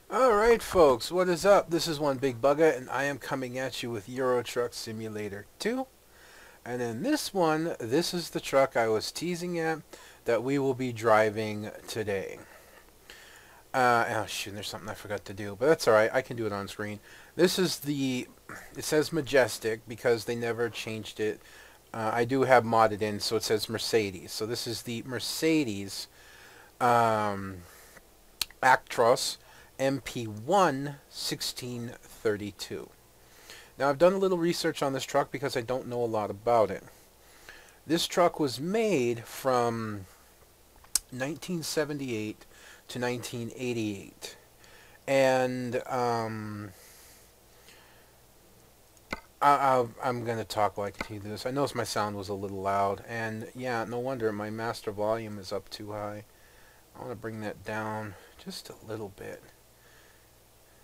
Alright folks, what is up? This is One Big Bugger and I am coming at you with Euro Truck Simulator 2. And in this one, this is the truck I was teasing at that we will be driving today. Oh shoot, there's something I forgot to do, but that's alright, I can do it on screen. This is it says Majestic because they never changed it. I do have modded in, so it says Mercedes. So this is the Mercedes Actros MP1 1632. Now I've done a little research on this truck because I don't know a lot about it. This truck was made from 1978 to 1988. And I'm going to talk like I do this. I noticed my sound was a little loud. And yeah, no wonder my master volume is up too high. I want to bring that down just a little bit.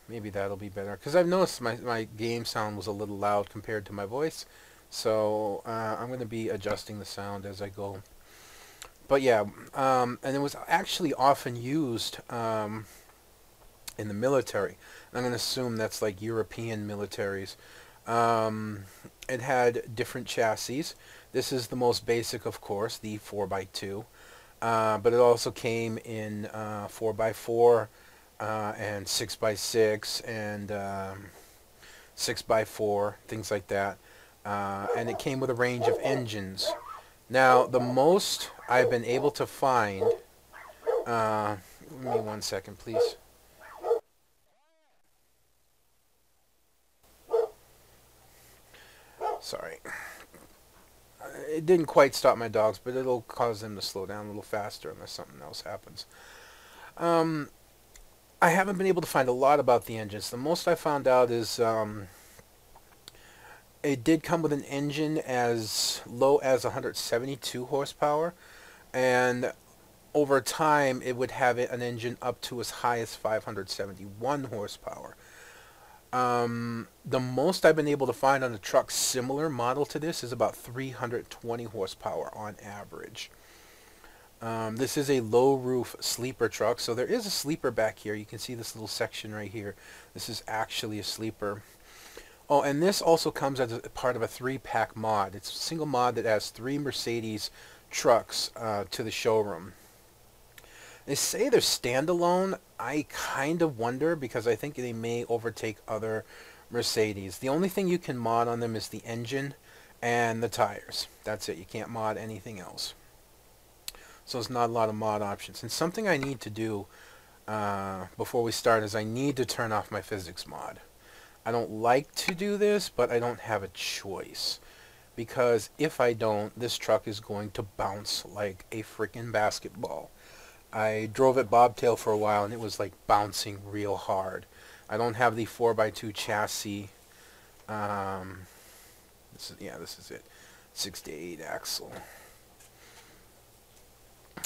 Maybe that'll be better. Because I've noticed my game sound was a little loud compared to my voice. So I'm going to be adjusting the sound as I go. But yeah, and it was actually often used in the military. I'm going to assume that's like European militaries. It had different chassis. This is the most basic, of course, the 4x2. But it also came in 4x4 and 6x6 and 6x4, things like that. And it came with a range of engines. Now, the most I've been able to find... give me 1 second, please. Sorry. It didn't quite stop my dogs, but it'll cause them to slow down a little faster unless something else happens. I haven't been able to find a lot about the engines. The most I found out is it did come with an engine as low as 172 horsepower, and over time it would have an engine up to as high as 571 horsepower. The most I've been able to find on a truck similar model to this is about 320 horsepower on average. This is a low roof sleeper truck, so there is a sleeper back here. You can see this little section right here. This is actually a sleeper. Oh, and this also comes as a part of a 3-pack mod. It's a single mod that adds 3 Mercedes trucks to the showroom. They say they're standalone. I kind of wonder because I think they may overtake other Mercedes. The only thing you can mod on them is the engine and the tires. That's it. You can't mod anything else. So there's not a lot of mod options. And something I need to do before we start is I need to turn off my physics mod. I don't like to do this, but I don't have a choice. Because if I don't, this truck is going to bounce like a freaking basketball. I drove it bobtail for a while and it was like bouncing real hard. I don't have the 4x2 chassis. This is it. 6 to 8 axle.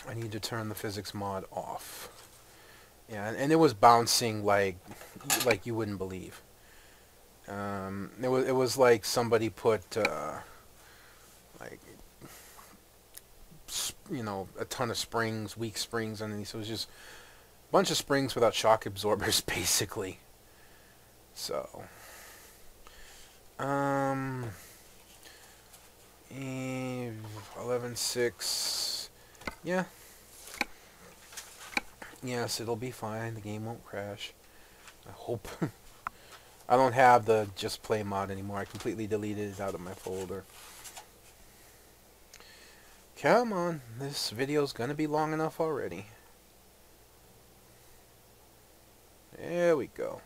I need to turn the physics mod off. Yeah, and it was bouncing like you wouldn't believe. It was like somebody put like, you know, a ton of springs, weak springs underneath. So it was just a bunch of springs without shock absorbers, basically. So, 11.6. Yeah. Yes, it'll be fine. The game won't crash. I hope. I don't have the Just Play mod anymore. I completely deleted it out of my folder. Come on. This video's gonna be long enough already. There we go.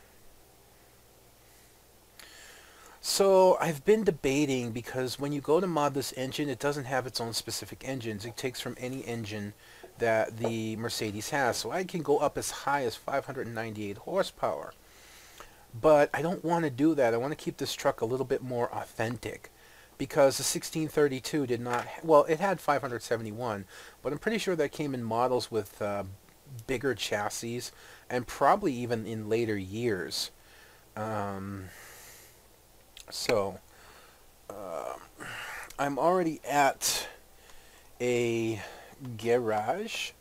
So I've been debating because when you go to mod this engine, it doesn't have its own specific engines. It takes from any engine that the Mercedes has. So I can go up as high as 598 horsepower. But I don't want to do that. I want to keep this truck a little bit more authentic. Because the 1632 did not... Well, it had 571. But I'm pretty sure that came in models with bigger chassis. And probably even in later years. So, I'm already at a garage.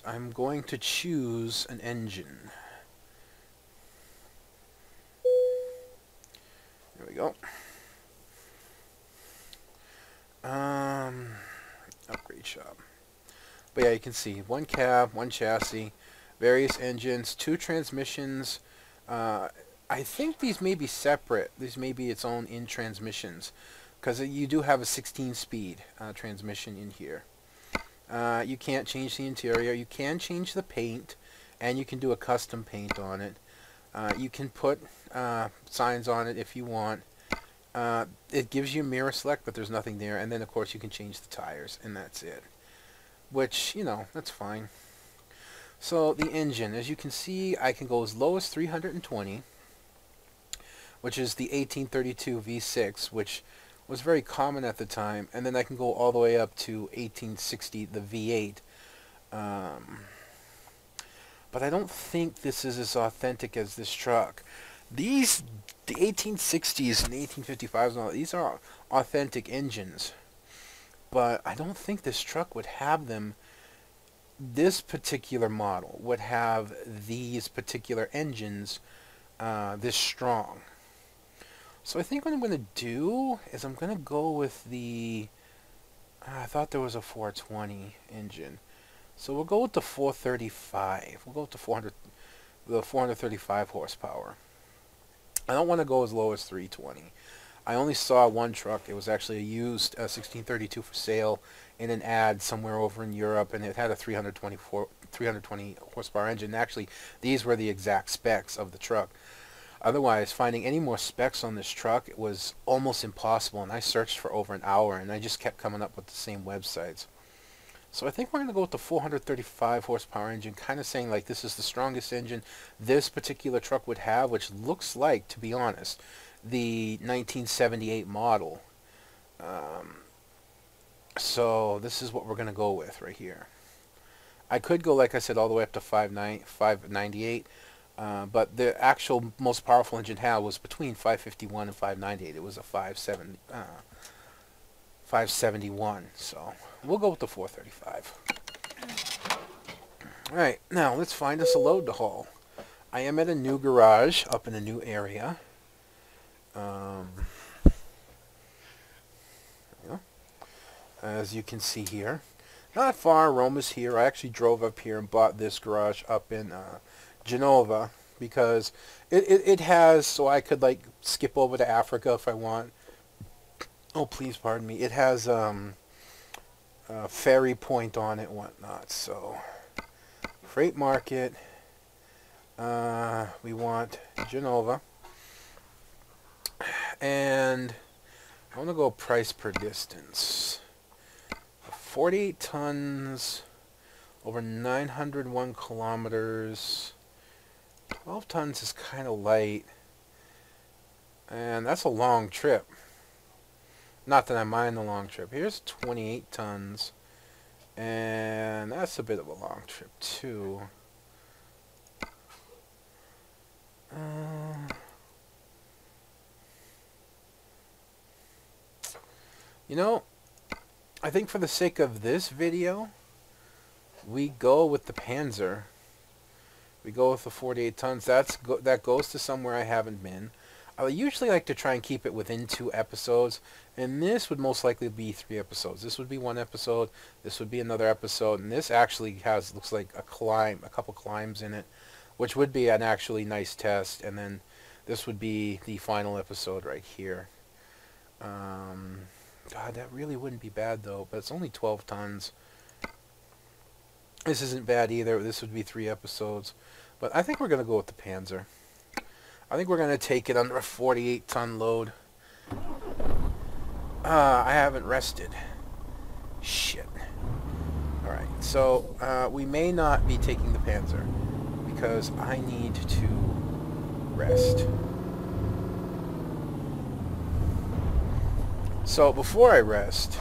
I'm going to choose an engine. There we go. Upgrade shop. But yeah, you can see one cab, one chassis, various engines, 2 transmissions. I think these may be separate. These may be its own in transmissions, because you do have a 16-speed transmission in here. You can't change the interior. You can change the paint, and you can do a custom paint on it. You can put signs on it if you want. It gives you mirror select, but there's nothing there. And then, of course, you can change the tires, and that's it. Which, you know, that's fine. So the engine, as you can see, I can go as low as 320, which is the 1832 V6, which was very common at the time. And then I can go all the way up to 1860, the V8. But I don't think this is as authentic as this truck. The 1860s and 1855s and all, these are authentic engines. But I don't think this truck would have them. This particular model would have these particular engines this strong. So I think what I'm going to do is I'm going to go with the... I thought there was a 420 engine. So we'll go with the 435. We'll go with the 435 horsepower. I don't want to go as low as 320. I only saw one truck. It was actually a used 1632 for sale in an ad somewhere over in Europe, and it had a 320 horsepower engine. Actually, these were the exact specs of the truck. Otherwise, finding any more specs on this truck, it was almost impossible, and I searched for over an hour, and I just kept coming up with the same websites. So I think we're going to go with the 435 horsepower engine, kind of saying like this is the strongest engine this particular truck would have, which looks like, to be honest, the 1978 model. So this is what we're going to go with right here. I could go, like I said, all the way up to 598, but the actual most powerful engine had was between 551 and 598. It was a 571, so we'll go with the 435. Alright, now let's find us a load to haul. I am at a new garage up in a new area. As you can see here, not far. Rome is here. I actually drove up here and bought this garage up in Genova because it has, so I could like skip over to Africa if I want. Oh, please pardon me. It has a ferry point on it and whatnot. So freight market. We want Genova. And I want to go price per distance. 48 tons, over 901 kilometers. 12 tons is kind of light. And that's a long trip. Not that I mind the long trip. Here's 28 tons. And that's a bit of a long trip, too. You know, I think for the sake of this video, we go with the Panzer. We go with the 48 tons. That goes to somewhere I haven't been. I usually like to try and keep it within 2 episodes, and this would most likely be 3 episodes. This would be 1 episode, this would be another episode, and this actually looks like a couple climbs in it, which would be an actually nice test, and then this would be the final episode right here. God, that really wouldn't be bad though, but it's only 12 tons. This isn't bad either. This would be 3 episodes, but I think we're going to go with the Panzer. I think we're going to take it under a 48-ton load. I haven't rested. Shit. Alright, so we may not be taking the Panzer because I need to rest. So before I rest,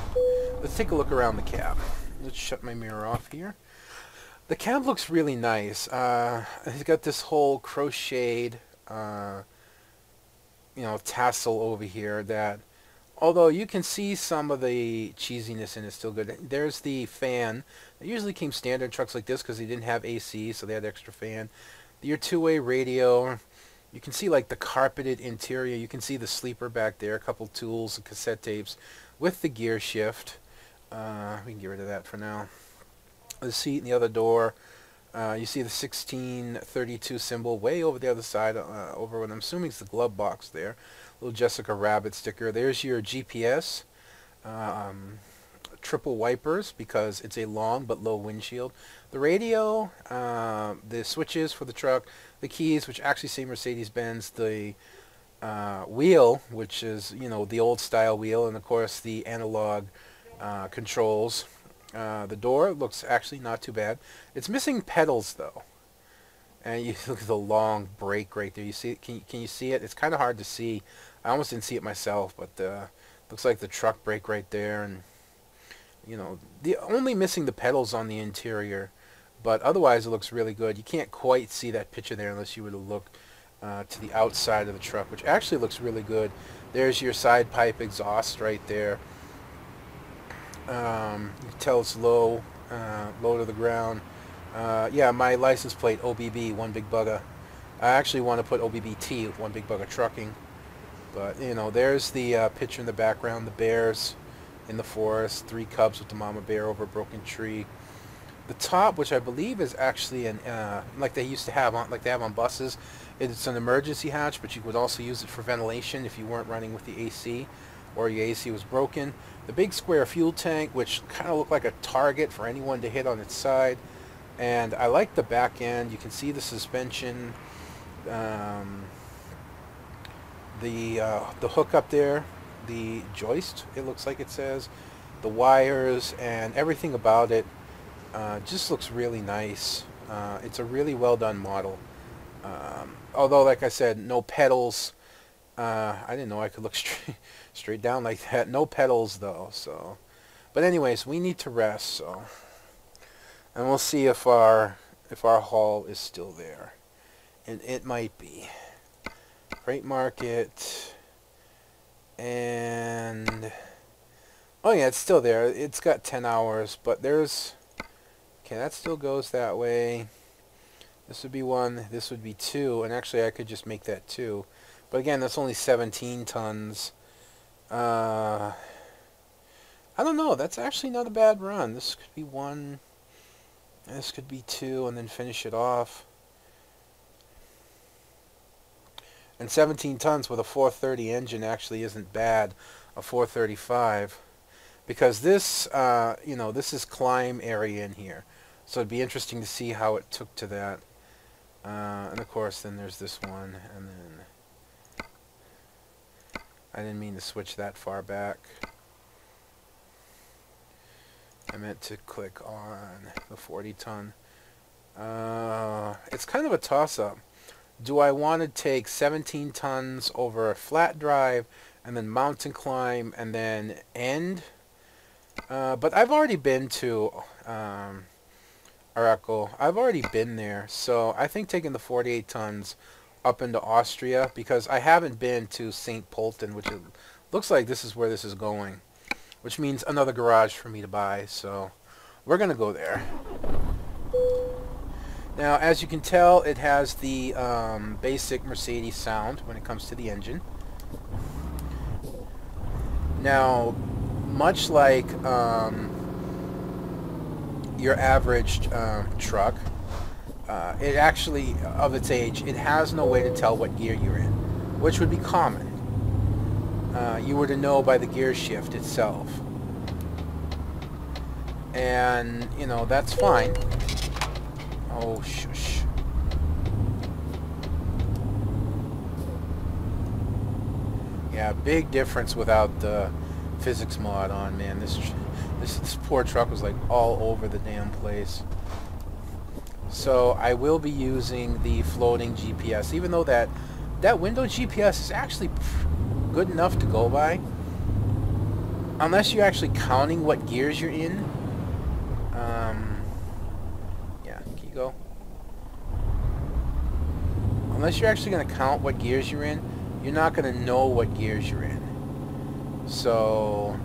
let's take a look around the cab. Let's shut my mirror off here. The cab looks really nice. It's got this whole crocheted tassel over here that Although you can see some of the cheesiness in it still good. There's the fan. It usually came standard in trucks like this because they didn't have AC, so they had extra fan. Your two-way radio. You can see like the carpeted interior. You can see the sleeper back there. A couple tools and cassette tapes with the gear shift. We can get rid of that for now. The seat in the other door. You see the 1632 symbol way over the other side, over what I'm assuming is the glove box there. Little Jessica Rabbit sticker. There's your GPS. Triple wipers because it's a long but low windshield. The radio, the switches for the truck, the keys, which actually say Mercedes-Benz, the wheel, which is, you know, the old style wheel, and of course the analog controls. The door looks actually not too bad. It's missing pedals though, and you look at the long brake right there. You see it? Can you see it? It's kind of hard to see. I almost didn't see it myself, but looks like the truck brake right there, and you know, the only missing the pedals on the interior, but otherwise it looks really good. You can't quite see that picture there unless you were to look to the outside of the truck, which actually looks really good. There's your side pipe exhaust right there. You can tell it's low, low to the ground. Yeah, my license plate, OBB, One Big Bugger. I actually want to put OBBT, One Big Bugger Trucking. But, you know, there's the picture in the background, the bears in the forest, 3 cubs with the mama bear over a broken tree. The top, which I believe is actually an, like they used to have on, like they have on buses, it's an emergency hatch, but you could also use it for ventilation if you weren't running with the AC or your AC was broken. The big square fuel tank, which kind of looked like a target for anyone to hit on its side. And I like the back end. You can see the suspension, the hook up there, the joist, it looks like it says, the wires, and everything about it just looks really nice. It's a really well done model. Although, like I said, no pedals. I didn't know I could look straight down like that. No pedals though. So, but anyways, we need to rest. So, and we'll see if our haul is still there, and it might be. Freight market, and oh yeah, it's still there. It's got 10 hours, but there's, okay, that still goes that way. This would be 1, this would be 2, and actually I could just make that 2. But again, that's only 17 tons. I don't know, that's actually not a bad run. This could be 1, this could be 2, and then finish it off. And 17 tons with a 430 engine actually isn't bad, a 435. Because this, you know, this is climb area in here. So it'd be interesting to see how it took to that. And of course, then there's this one. And then, I didn't mean to switch that far back. I meant to click on the 40 ton. It's kind of a toss-up. Do I want to take 17 tons over a flat drive and then mountain climb and then end? But I've already been to Araco. I've already been there. So I think taking the 48 tons up into Austria, because I haven't been to St. Polten, which it looks like this is where this is going, which means another garage for me to buy. So we're going to go there. Now, as you can tell, it has the basic Mercedes sound when it comes to the engine. Now, much like your average truck, it actually, of its age, it has no way to tell what gear you're in, which would be common. You were to know by the gear shift itself. And, you know, that's fine. Oh, shush. Yeah, big difference without the physics mod on, man. This poor truck was like all over the damn place. So I will be using the floating GPS, even though that window GPS is actually good enough to go by. Unless you're actually counting what gears you're in. Yeah, can you go? Unless you're actually going to count what gears you're in, you're not going to know what gears you're in. So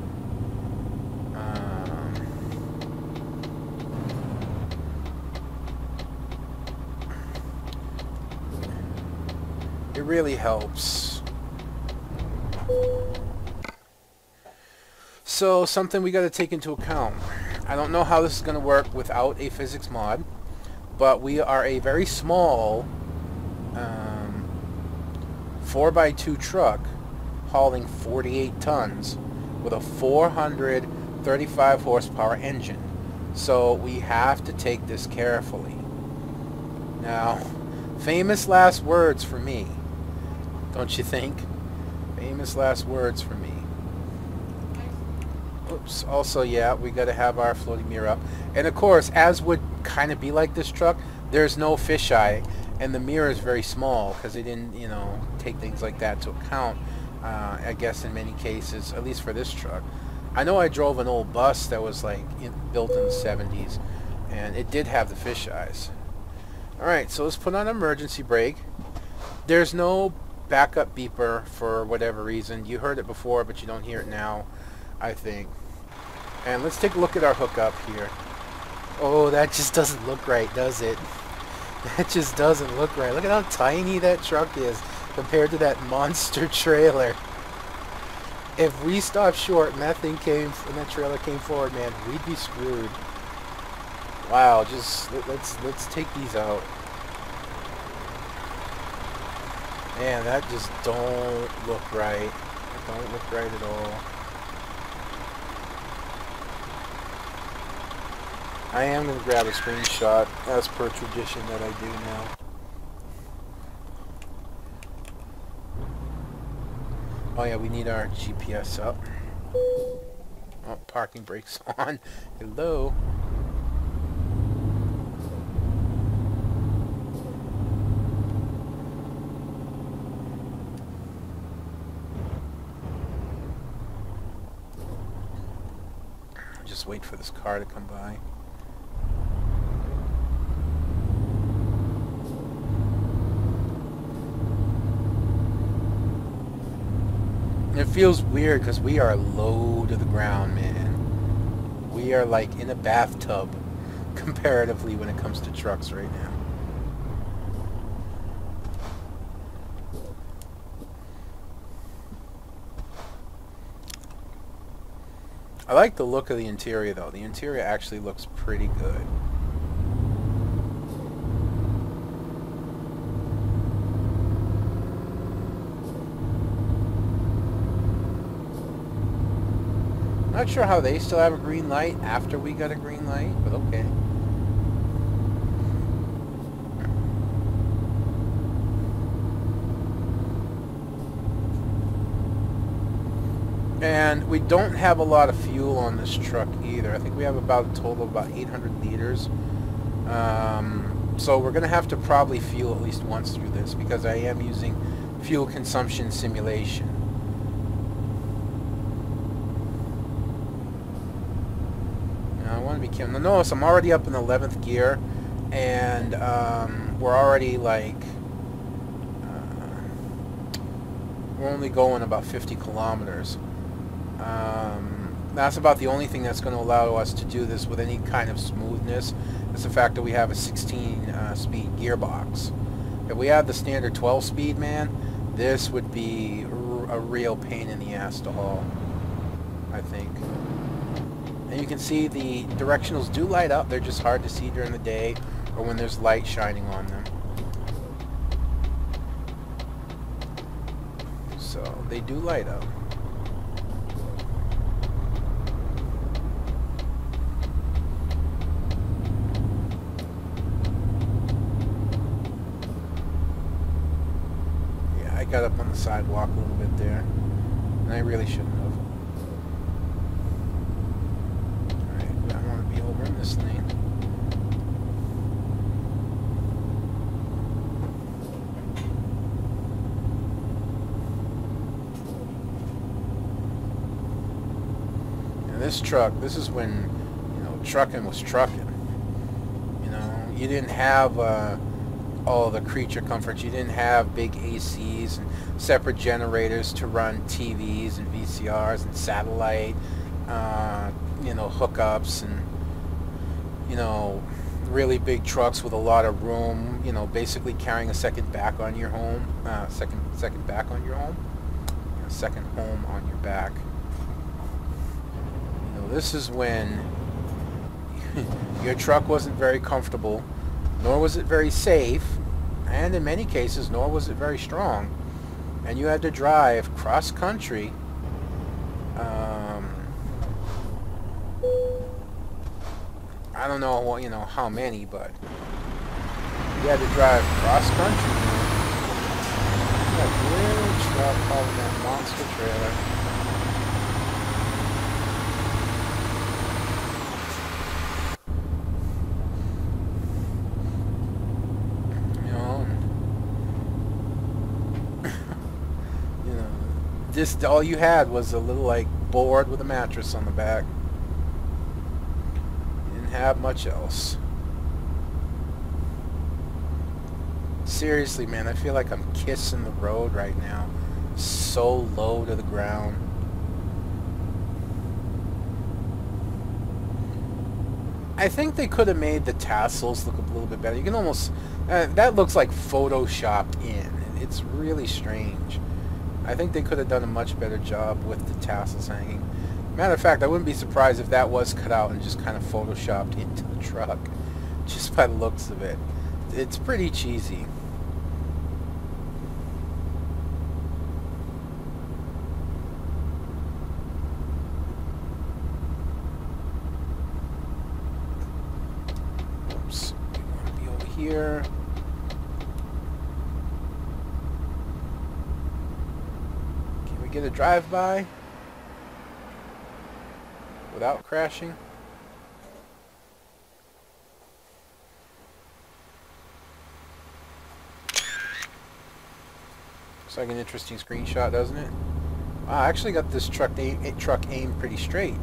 it really helps. So something we got to take into account. I don't know how this is going to work without a physics mod, but we are a very small 4x2 truck hauling 48 tons with a 435 horsepower engine. So we have to take this carefully. Now, famous last words for me, don't you think? Famous last words for me. Oops. Also, yeah, we got to have our floating mirror up. And of course, as would kind of be like this truck, there's no fisheye, and the mirror is very small because they didn't, you know, take things like that to account. I guess in many cases, at least for this truck. I know I drove an old bus that was like built in the 70s, and it did have the fisheyes. All right, so let's put on emergency brake. There's no backup beeper for whatever reason. You heard it before, but you don't hear it now, I think. And let's take a look at our hookup here. Oh, that just doesn't look right, does it? That just doesn't look right. Look at how tiny that truck is compared to that monster trailer. If we stopped short and that thing came and that trailer came forward, man, we'd be screwed. Wow, just let's take these out. Man, that just don't look right. It don't look right at all. I am going to grab a screenshot as per tradition that I do now. Oh yeah, we need our GPS up. Oh, parking brakes on. Hello. Just wait for this car to come by. It feels weird because we are low to the ground, man. We are like in a bathtub comparatively when it comes to trucks right now. I like the look of the interior though. The interior actually looks pretty good. Not sure how they still have a green light after we got a green light, but okay. And we don't have a lot of fuel on this truck either. I think we have about a total of about 800 liters. So we're going to have to probably fuel at least once through this because I am using fuel consumption simulation. Now, I want to be careful. Notice I'm already up in 11th gear, and we're already like we're only going about 50 kilometers. That's about the only thing that's going to allow us to do this with any kind of smoothness is the fact that we have a 16-speed gearbox. If we had the standard 12-speed, man, this would be a real pain in the ass to haul, I think. And you can see the directionals do light up. They're just hard to see during the day or when there's light shining on them. So they do light up. Yeah, I got up on the sidewalk a little bit there, and I really shouldn't have. Alright, I want to be over in this lane. This truck, this is when, you know, trucking was trucking. You know, you didn't have all the creature comforts. You didn't have big ACs and separate generators to run TVs and VCRs and satellite, you know, hookups, and, you know, really big trucks with a lot of room, you know, basically carrying a second back on your home, second back on your home, a second home on your back. You know, this is when your truck wasn't very comfortable, nor was it very safe, and in many cases, nor was it very strong, and you had to drive cross country. I don't know what, you know, how many, but you had to drive cross country. That little truck hauling that monster trailer. You know, and, you know, just all you had was a little like board with a mattress on the back. Have much else. Seriously, man, I feel like I'm kissing the road right now. So low to the ground. I think they could have made the tassels look a little bit better. You can almost... that looks like photoshopped in. It's really strange. I think they could have done a much better job with the tassels hanging. Matter of fact, I wouldn't be surprised if that was cut out and just kind of photoshopped into the truck, just by the looks of it. It's pretty cheesy. Oops, we want to be over here. Can we get a drive-by without crashing? Looks like an interesting screenshot, doesn't it? I actually got this truck aimed pretty straight.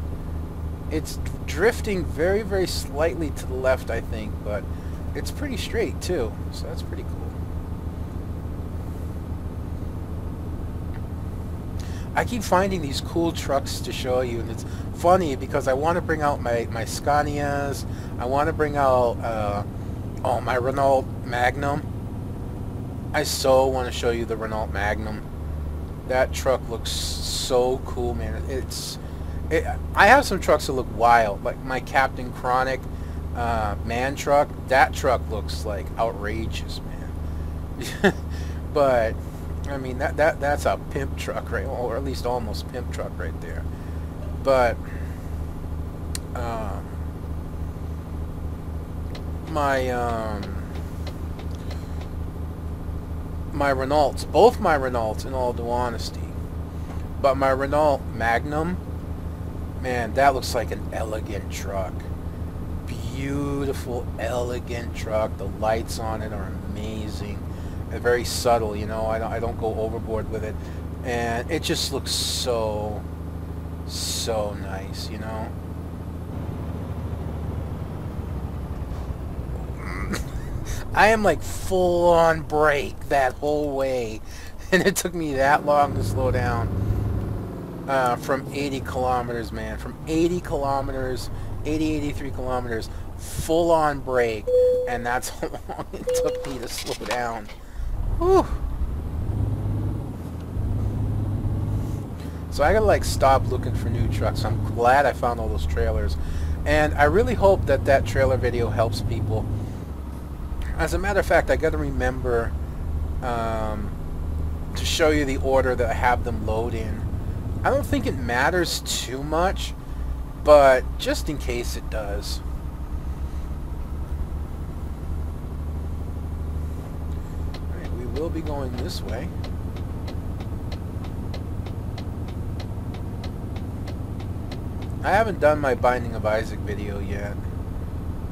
It's drifting very, very slightly to the left, I think, but it's pretty straight too, so that's pretty cool. I keep finding these cool trucks to show you, and it's funny because I want to bring out my Scanias. I want to bring out oh, my Renault Magnum. I so want to show you the Renault Magnum. That truck looks so cool, man. I have some trucks that look wild, like my Captain Chronic man truck. That truck looks like outrageous, man. But I mean, that's a pimp truck, right? Or at least almost pimp truck right there. But my Renaults, both my Renaults, in all due honesty, but my Renault Magnum, man, that looks like an elegant truck. Beautiful, elegant truck. The lights on it are amazing. They're very subtle, you know. I don't go overboard with it, and it just looks so nice, you know. I am like full on brake that whole way, and it took me that long to slow down from 80 kilometers, man. From 80 kilometers, 83 kilometers, full on brake, and that's how long it took me to slow down. Whew. So I gotta like stop looking for new trucks. I'm glad I found all those trailers, and I really hope that that trailer video helps people. As a matter of fact, I gotta remember to show you the order that I have them load in. I don't think it matters too much, but just in case it does. Alright, we will be going this way. I haven't done my Binding of Isaac video yet.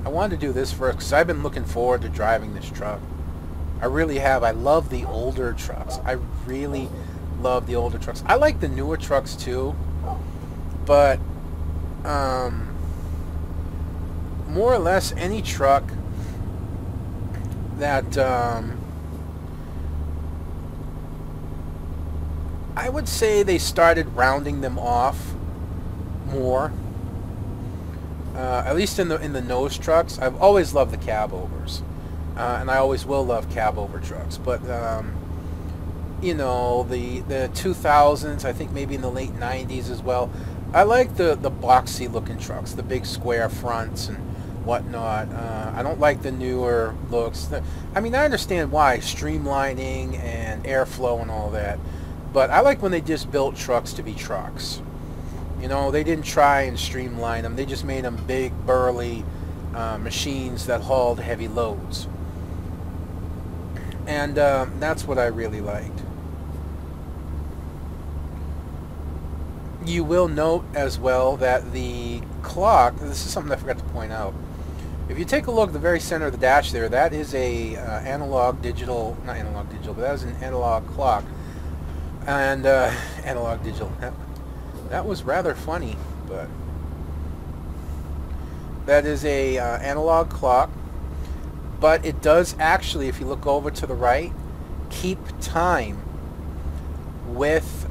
I wanted to do this first because I've been looking forward to driving this truck. I really have. I love the older trucks. I really love the older trucks. I like the newer trucks too, but more or less any truck that I would say they started rounding them off more. At least in the nose trucks. I've always loved the cab overs, and I always will love cab over trucks. But you know, the 2000s, I think maybe in the late 90s as well, I like the boxy looking trucks, the big square fronts and whatnot. I don't like the newer looks. I mean, I understand why, streamlining and airflow and all that, but I like when they just built trucks to be trucks. You know, they didn't try and streamline them. They just made them big, burly machines that hauled heavy loads. And that's what I really liked. You will note as well that the clock, this is something I forgot to point out. If you take a look at the very center of the dash there, that is a analog digital, not analog digital, but that is an analog clock. And analog digital. That was rather funny, but that is a analog clock, but it does actually, if you look over to the right, keep time with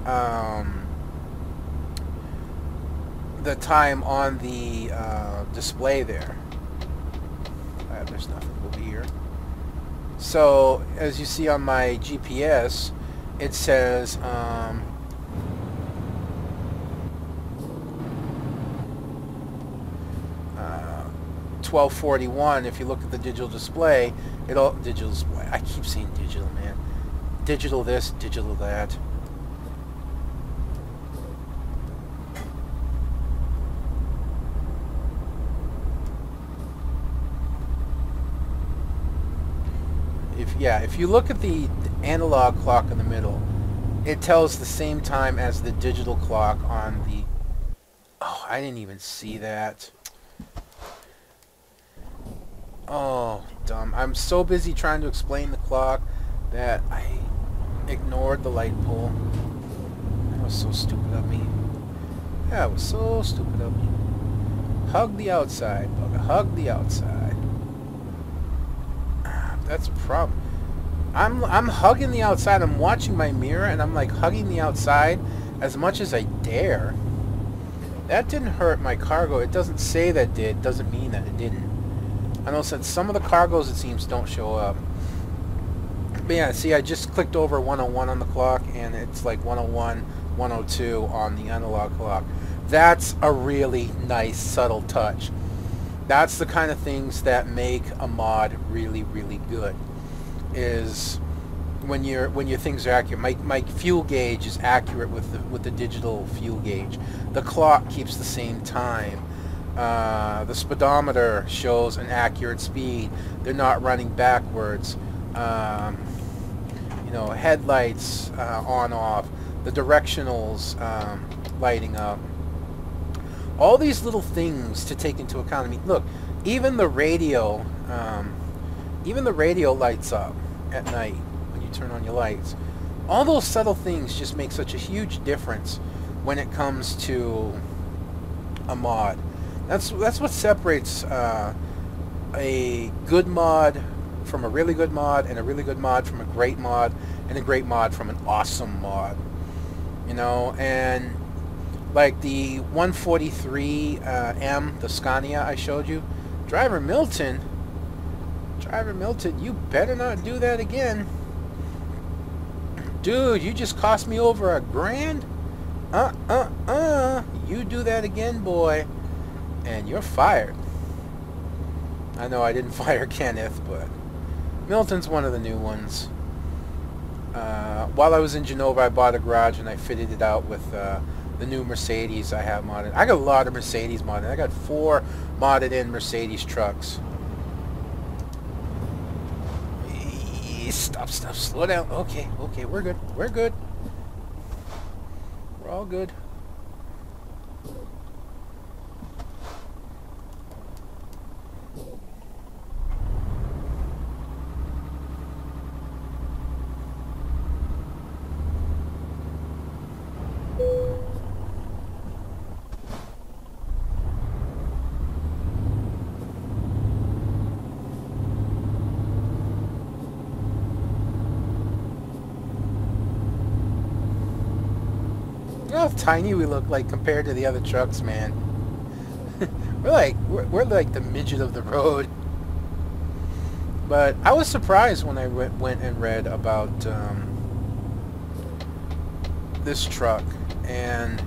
the time on the display there. There's nothing over here. So as you see on my GPS, it says 12:41. If you look at the digital display, digital display. I keep saying digital, man. Digital this, digital that. If you look at the analog clock in the middle, it tells the same time as the digital clock on the... Oh, I didn't even see that. Oh, dumb. I'm so busy trying to explain the clock that I ignored the light pole. That was so stupid of me. That was so stupid of me. Hug the outside, bugger. Hug the outside. That's a problem. I'm hugging the outside. I'm watching my mirror and I'm like hugging the outside as much as I dare. That didn't hurt my cargo. It doesn't say that did. Doesn't mean that it didn't. I know since some of the cargoes it seems don't show up. But yeah, see, I just clicked over 101 on the clock and it's like 101, 102 on the analog clock. That's a really nice subtle touch. That's the kind of things that make a mod really, really good. Is when your things are accurate. My fuel gauge is accurate with the digital fuel gauge. The clock keeps the same time. The speedometer shows an accurate speed. They're not running backwards. You know, headlights on off. The directionals lighting up. All these little things to take into account. I mean, look, even the radio lights up at night when you turn on your lights. All those subtle things just make such a huge difference when it comes to a mod. That's what separates a good mod from a really good mod, and a really good mod from a great mod, and a great mod from an awesome mod. You know, and like the 143M, the Scania I showed you, Driver Milton, you better not do that again. Dude, you just cost me over $1,000. You do that again, boy, and you're fired. I know I didn't fire Kenneth, but Milton's one of the new ones. While I was in Genova, I bought a garage and I fitted it out with the new Mercedes I have modded. I got a lot of Mercedes modded. I got 4 modded in Mercedes trucks. Stop, slow down. Okay, we're good. We're all good. how tiny we look like compared to the other trucks, man. we're like the midget of the road. But I was surprised when I went and read about this truck, and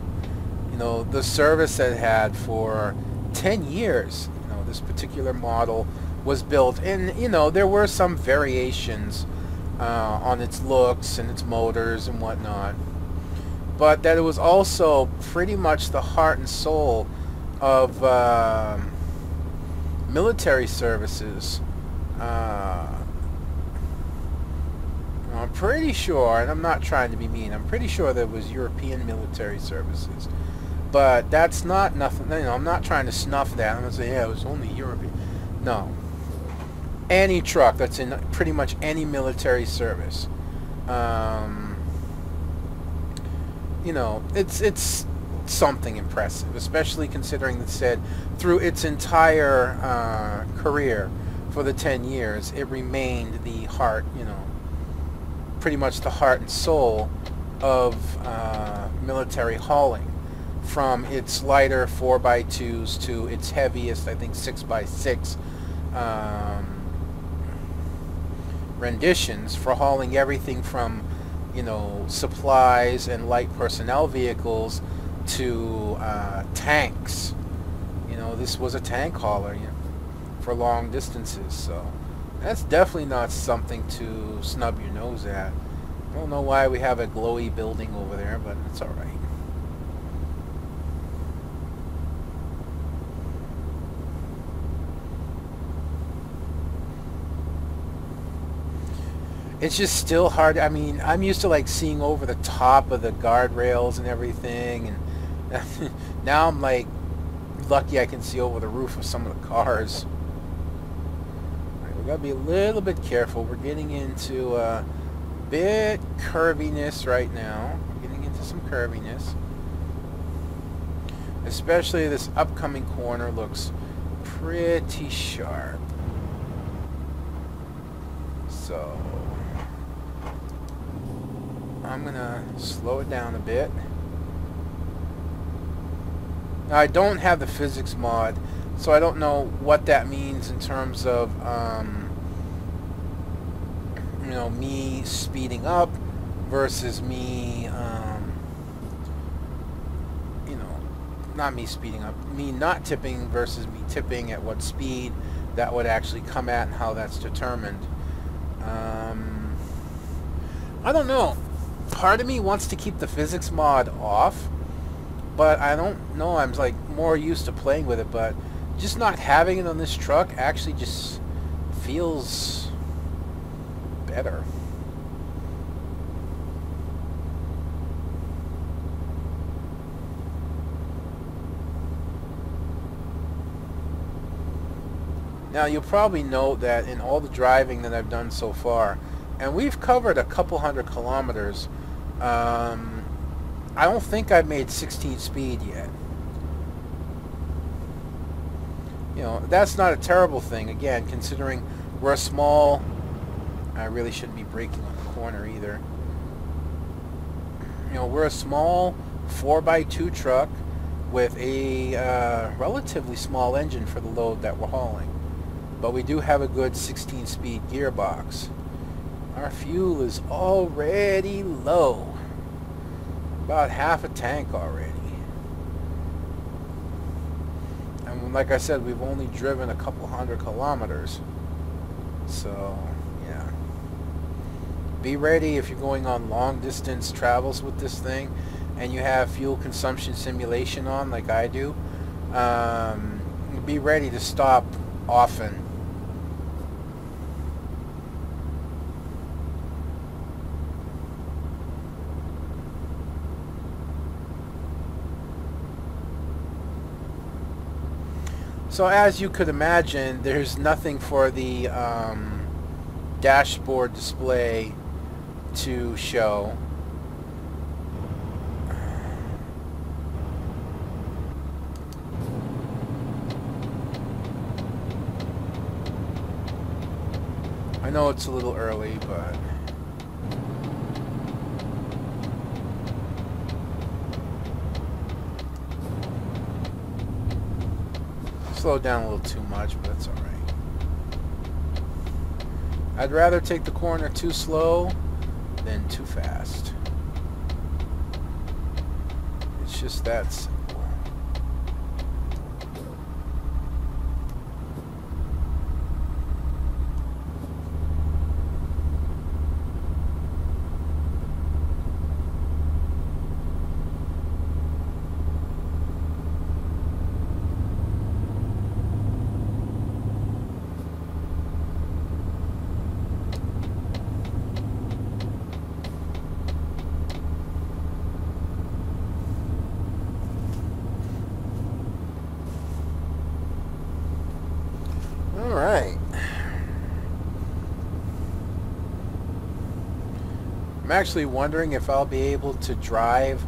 you know, the service that it had for 10 years. You know, this particular model was built, and you know, there were some variations on its looks and its motors and whatnot, but that it was also pretty much the heart and soul of military services. I'm pretty sure, and I'm not trying to be mean, I'm pretty sure that it was European military services. But that's not nothing, you know, I'm not trying to snuff that. I'm going to say, yeah, it was only European. No. Any truck that's in pretty much any military service. You know, it's something impressive, especially considering that said through its entire career for the 10 years, it remained the heart, you know, pretty much the heart and soul of military hauling, from its lighter 4x2s to its heaviest, I think 6x6 renditions, for hauling everything from, you know, supplies and light personnel vehicles to tanks. You know, this was a tank hauler, you know, for long distances, so that's definitely not something to snub your nose at. I don't know why we have a glowy building over there, but it's alright. It's just still hard. I mean, I'm used to like seeing over the top of the guardrails and everything, and now I'm like lucky I can see over the roof of some of the cars. Right, we gotta be a little bit careful. We're getting into a bit curviness right now. We're getting into some curviness. Especially this upcoming corner looks pretty sharp. So I'm gonna slow it down a bit. Now, I don't have the physics mod, so I don't know what that means in terms of you know, me speeding up versus me you know, not me speeding up, me not tipping versus me tipping, at what speed that would actually come at and how that's determined. I don't know. Part of me wants to keep the physics mod off, but I don't know. I'm like more used to playing with it, but just not having it on this truck actually just feels better. Now, you'll probably note that in all the driving that I've done so far, and we've covered a couple hundred kilometers, I don't think I've made 16 speed yet. You know, that's not a terrible thing, again, considering we're a small... I really shouldn't be braking on the corner either. You know, we're a small 4x2 truck with a relatively small engine for the load that we're hauling. But we do have a good 16-speed gearbox. Our fuel is already low. About half a tank already. And like I said, we've only driven a couple hundred kilometers. So, yeah. Be ready if you're going on long distance travels with this thing and you have fuel consumption simulation on like I do. Be ready to stop often. So as you could imagine, there's nothing for the dashboard display to show. I know it's a little early, but... slowed down a little too much, but that's alright. I'd rather take the corner too slow than too fast. It's just that simple. Alright. I'm actually wondering if I'll be able to drive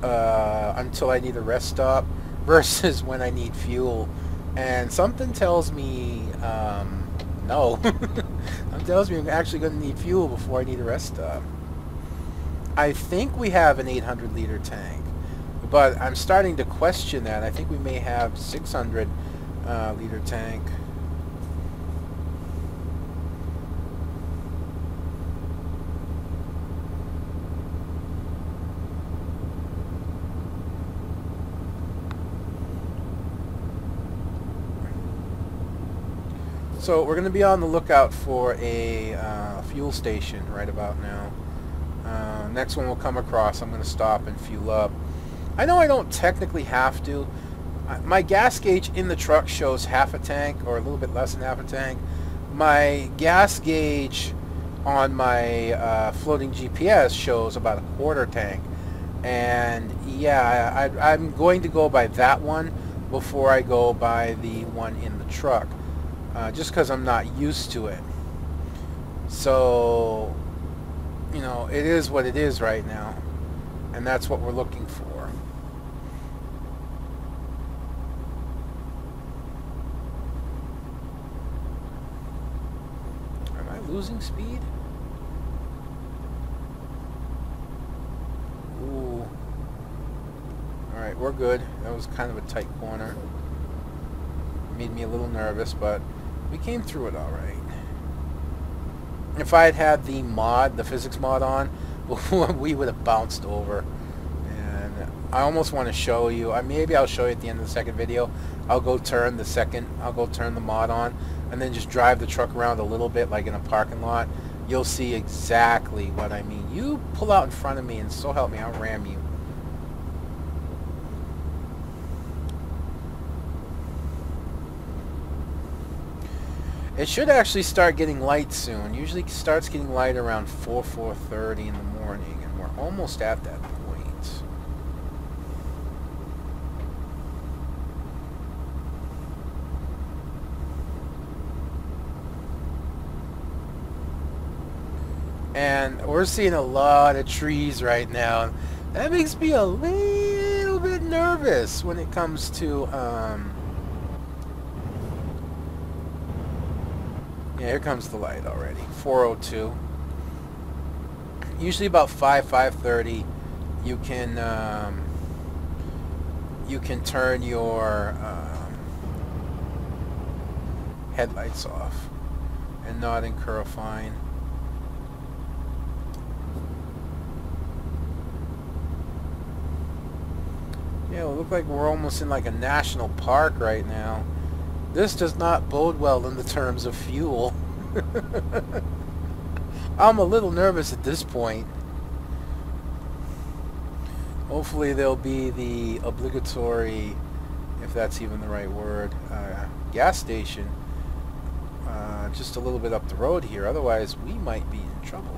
until I need a rest stop versus when I need fuel. And something tells me no. Something tells me I'm actually going to need fuel before I need a rest stop. I think we have an 800 liter tank, but I'm starting to question that. I think we may have 600 liter tank. So we're going to be on the lookout for a fuel station right about now. Next one we'll come across, I'm going to stop and fuel up. I know I don't technically have to. My gas gauge in the truck shows half a tank, or a little bit less than half a tank. My gas gauge on my floating GPS shows about a quarter tank. And yeah, I'm going to go by that one before I go by the one in the truck. Just because I'm not used to it. So, you know, it is what it is right now. And that's what we're looking for. Am I losing speed? Ooh. Alright, we're good. That was kind of a tight corner. Made me a little nervous, but we came through it all right. If I had had the mod, the physics mod on, we would have bounced over. And I almost want to show you. Maybe I'll show you at the end of the second video. I'll go turn the mod on, and then just drive the truck around a little bit, like in a parking lot. You'll see exactly what I mean. You pull out in front of me, and so help me, I'll ram you. It should actually start getting light soon. Usually it starts getting light around 4:30 in the morning, and we're almost at that point. And we're seeing a lot of trees right now. That makes me a little bit nervous when it comes to yeah, here comes the light already. 4:02. Usually about 5:30, you can turn your headlights off and not incur a fine. Yeah, it looks like we're almost in like a national park right now. This does not bode well in the terms of fuel. I'm a little nervous at this point. Hopefully there'll be the obligatory, if that's even the right word, gas station just a little bit up the road here. Otherwise, we might be in trouble.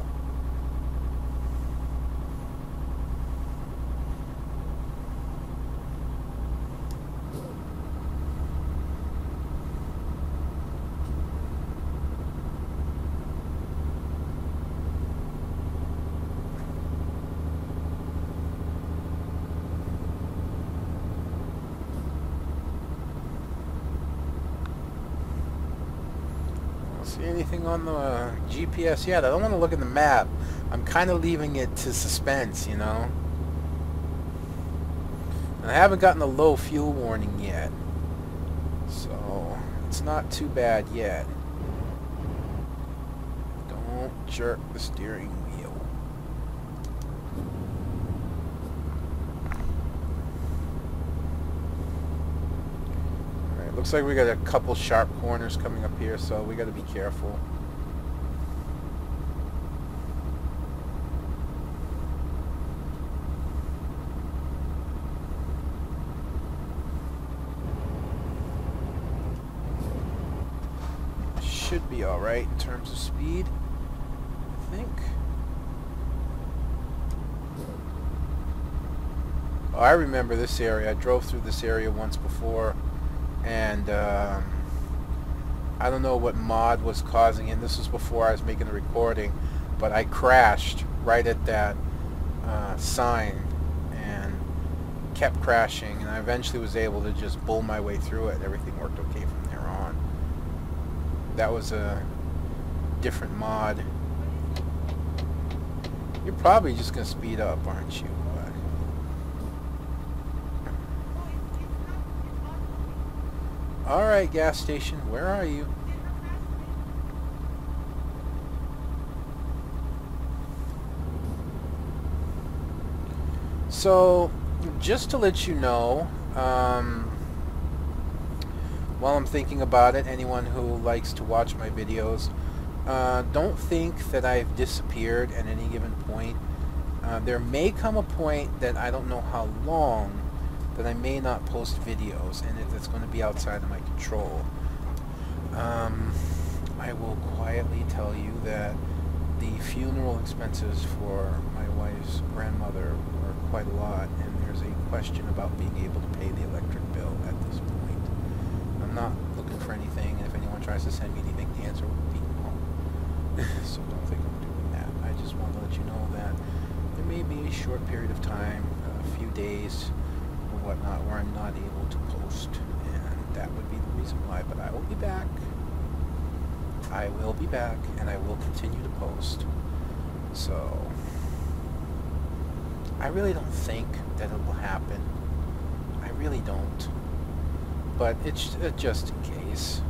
See anything on the GPS yet? I don't want to look at the map. I'm kind of leaving it to suspense, you know. And I haven't gotten a low fuel warning yet. So it's not too bad yet. Don't jerk the steering wheel. Alright, looks like we got a couple sharp corners coming up here, so we got to be careful. Should be alright in terms of speed, I think. Oh, I remember this area. I drove through this area once before, and I don't know what mod was causing it. This was before I was making the recording, but I crashed right at that sign and kept crashing, and I eventually was able to just bull my way through it. Everything worked okay from there on. That was a different mod. You're probably just going to speed up, aren't you? Alright, gas station, where are you? So, just to let you know, while I'm thinking about it, anyone who likes to watch my videos, don't think that I've disappeared at any given point. There may come a point that I don't know how long that I may not post videos, and it's going to be outside of my control. I will quietly tell you that the funeral expenses for my wife's grandmother were quite a lot, and there's a question about being able to pay the electric bill at this point. I'm not looking for anything, and if anyone tries to send me anything, the answer would be no. So don't think I'm doing that. I just want to let you know that there may be a short period of time, a few days or whatnot, where I'm not able to post, and that would be the reason why. But I will be back. I will be back, and I will continue to post. So I really don't think that it will happen. I really don't. But it's just in case.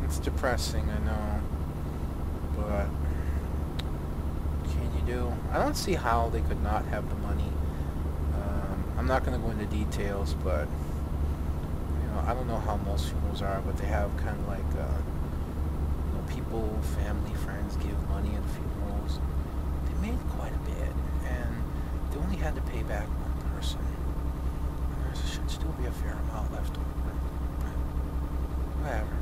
It's depressing, I know. But what can you do? I don't see how they could not have the money. I'm not going to go into details, but I don't know how most funerals are, but they have kind of like, people, family, friends give money at funerals. They made quite a bit, and they only had to pay back one person. There should still be a fair amount left over. But whatever.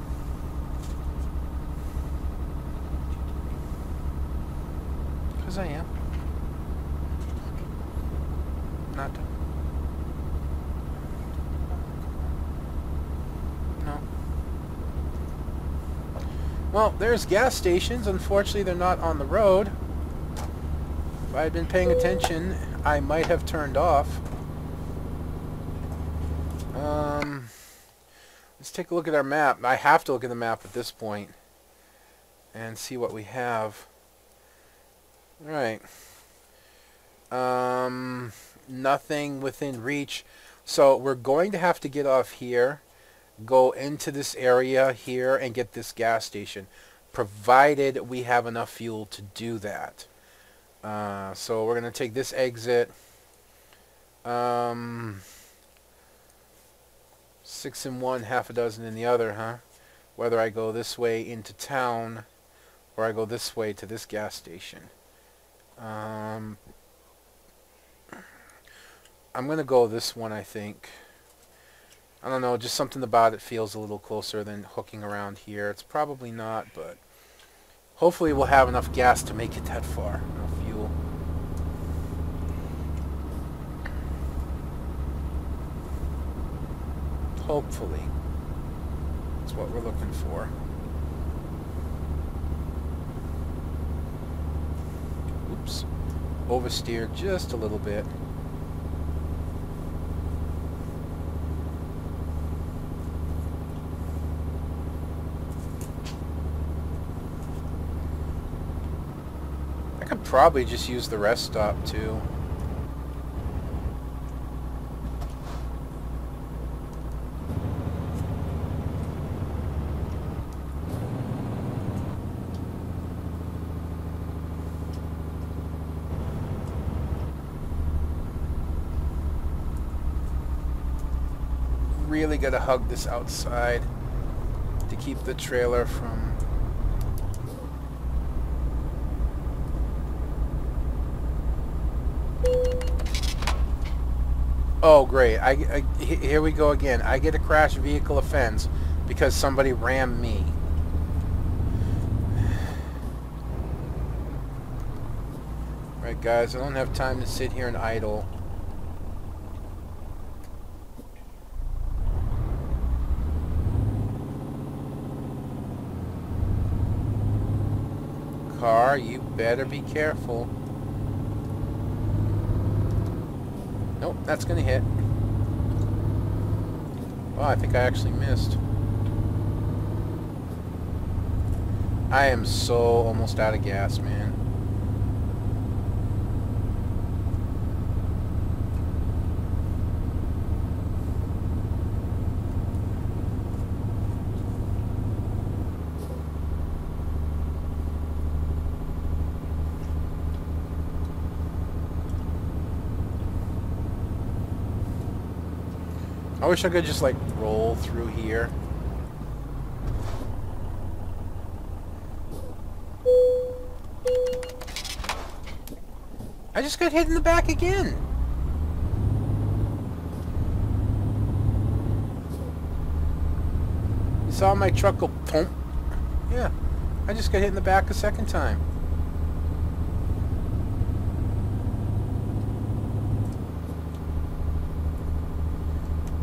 Because I am. Not done. Well, there's gas stations. Unfortunately, they're not on the road. If I had been paying attention, I might have turned off. Let's take a look at our map. I have to look at the map at this point and see what we have. Alright. Nothing within reach. So we're going to have to get off here, go into this area here, and get this gas station, provided we have enough fuel to do that. So we're going to take this exit, 6 in one, half a dozen in the other, huh? Whether I go this way into town or I go this way to this gas station. I'm going to go this one, I think. I don't know, just something about it feels a little closer than hooking around here. It's probably not, but hopefully we'll have enough gas to make it that far. Enough fuel. Hopefully. That's what we're looking for. Oops. Oversteered just a little bit. probably just use the rest stop too. Really gotta hug this outside to keep the trailer from... Oh great, here we go again. I get a crash vehicle offense because somebody rammed me. Right guys, I don't have time to sit here and idle. Car, you better be careful. Nope, that's gonna hit. Oh, I think I actually missed. I am so almost out of gas, man. I wish I could just like roll through here. I just got hit in the back again. You saw my truck go pump? Yeah, I just got hit in the back a second time.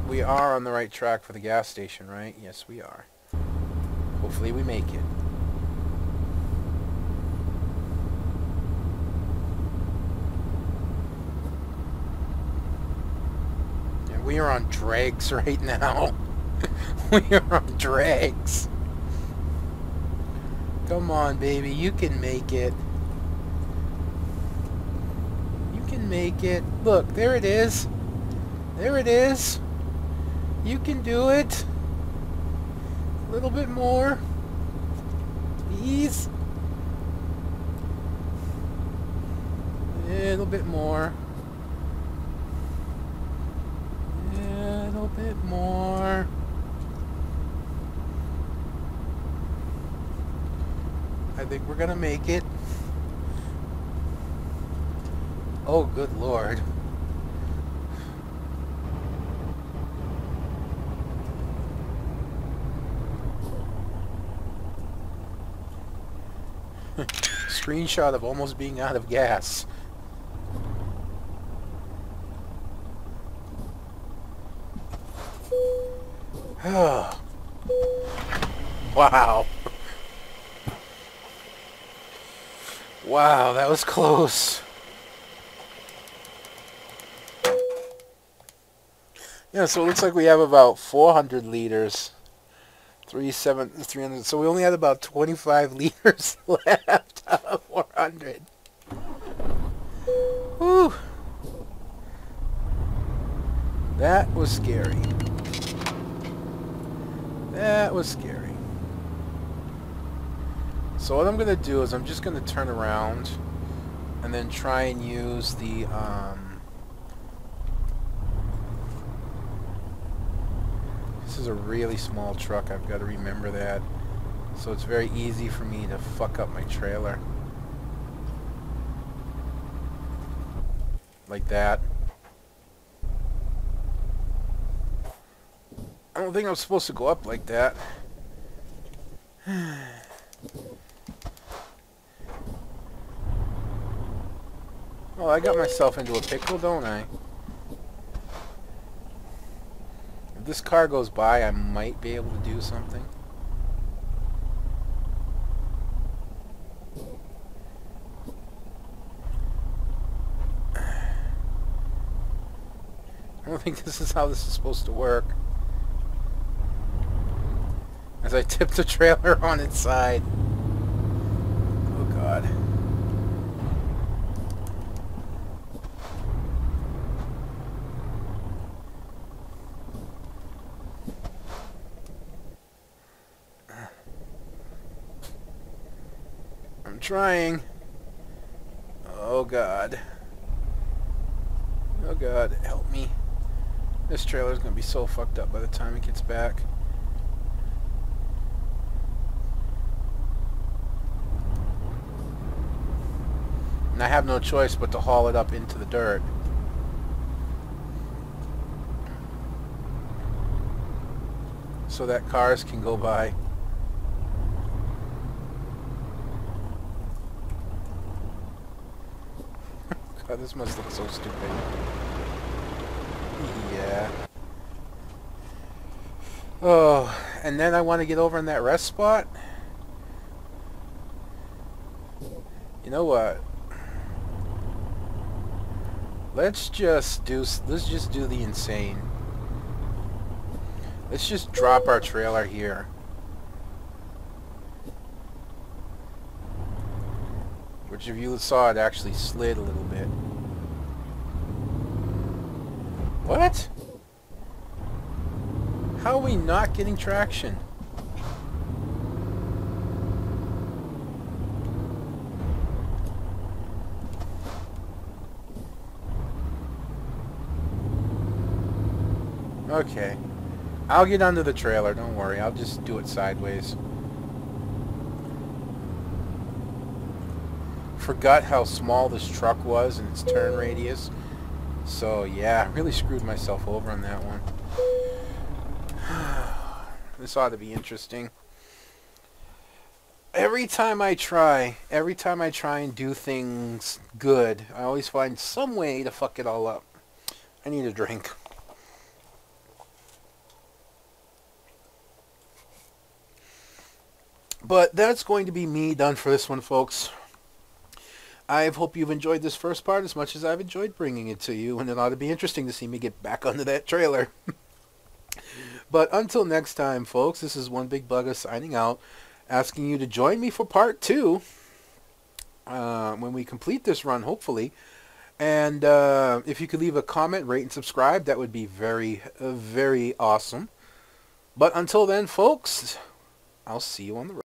We are on the right track for the gas station, right? Yes, we are. Hopefully we make it. Yeah, we are on drags right now. We are on drags. Come on, baby. You can make it. You can make it. Look, there it is. There it is. You can do it. A little bit more. Please. A little bit more. A little bit more. I think we're gonna make it. Oh, good Lord. Screenshot of almost being out of gas. Wow. Wow, that was close. Yeah, so it looks like we have about 400 liters. 300. So we only had about 25 liters left out of 400. Whew. That was scary. That was scary. So what I'm going to do is I'm just going to turn around and then try and use the this is a really small truck, I've got to remember that. So it's very easy for me to fuck up my trailer. Like that. I don't think I'm supposed to go up like that. Well, I got myself into a pickle, don't I? If this car goes by, I might be able to do something. I don't think this is how this is supposed to work. As I tip the trailer on its side. Oh God. trying. Oh God. Oh God, help me. This trailer's gonna be so fucked up by the time it gets back. And I have no choice but to haul it up into the dirt. So that cars can go by. God, this must look so stupid. Yeah. Oh, and then I want to get over in that rest spot. You know what? Let's just do the insane. Let's just drop our trailer here. Which, if you saw, it actually slid a little bit. What? How are we not getting traction? Okay. I'll get under the trailer, don't worry. I'll just do it sideways. Forgot how small this truck was and its turn radius. So yeah, I really screwed myself over on that one. This ought to be interesting. Every time I try and do things good, I always find some way to fuck it all up. I need a drink. But that's going to be me done for this one, folks. I hope you've enjoyed this first part as much as I've enjoyed bringing it to you, and it ought to be interesting to see me get back onto that trailer. But until next time, folks, this is One Big Bugger signing out, asking you to join me for part 2 when we complete this run, hopefully. And if you could leave a comment, rate, and subscribe, that would be very, very awesome. But until then, folks, I'll see you on the road.